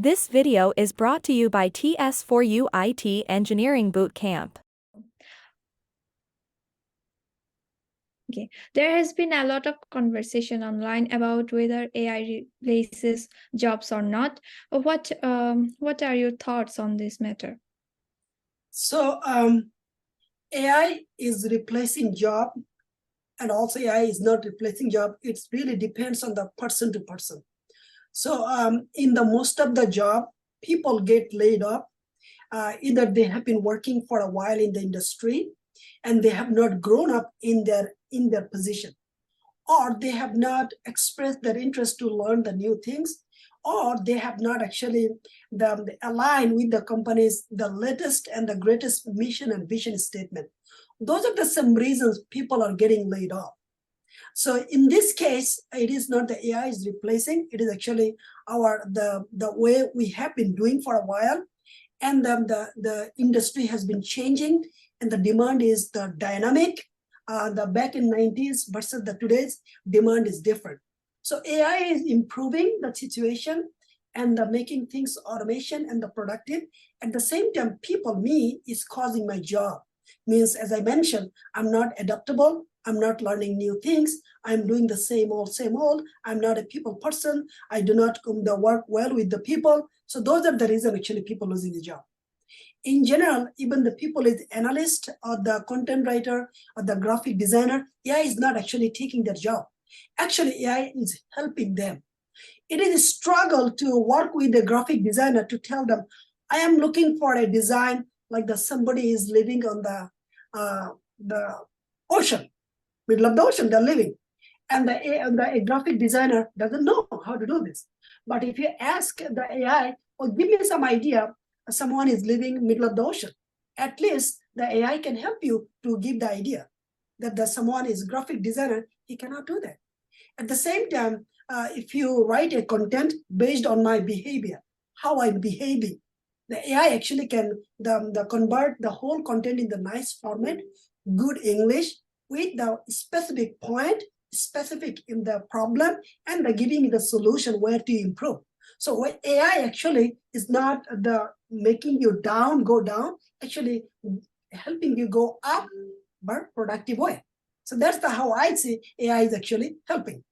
This video is brought to you by TS4U IT Engineering Bootcamp. Okay, there has been a lot of conversation online about whether AI replaces jobs or not. What are your thoughts on this matter? So AI is replacing job, and also AI is not replacing job. It really depends on the person to person. So in the most of the job, people get laid off. Either they have been working for a while in the industry, and they have not grown up in their position, or they have not expressed their interest to learn the new things, or they have not actually aligned with the company's the latest and the greatest mission and vision statement. Those are some reasons people are getting laid off. So in this case, it is not the AI is replacing, it is actually the way we have been doing for a while. And the industry has been changing, and the demand is the dynamic. The back in 90s versus the today's demand is different. So AI is improving the situation and making things automation and the productive. At the same time, me is causing my job. Means, as I mentioned, I'm not adaptable. I'm not learning new things. I'm doing the same old, same old. I'm not a people person. I do not work well with the people. So those are the reasons actually people losing the job. In general, even the people is analyst or the content writer or the graphic designer, AI is not actually taking their job. Actually, AI is helping them. It is a struggle to work with the graphic designer to tell them, I am looking for a design like somebody is living on the ocean, middle of the ocean, they're living. And the graphic designer doesn't know how to do this. But if you ask the AI, well, give me some idea, someone is living middle of the ocean, at least the AI can help you to give the idea that someone is graphic designer, he cannot do that. At the same time, if you write a content based on my behavior, how I'm behaving, the AI actually can convert the whole content in the nice format, good English, with the specific point, specific in the problem, and giving me the solution where to improve. So what AI actually is not making you go down, actually helping you go up, but productive way. So that's how I see AI is actually helping.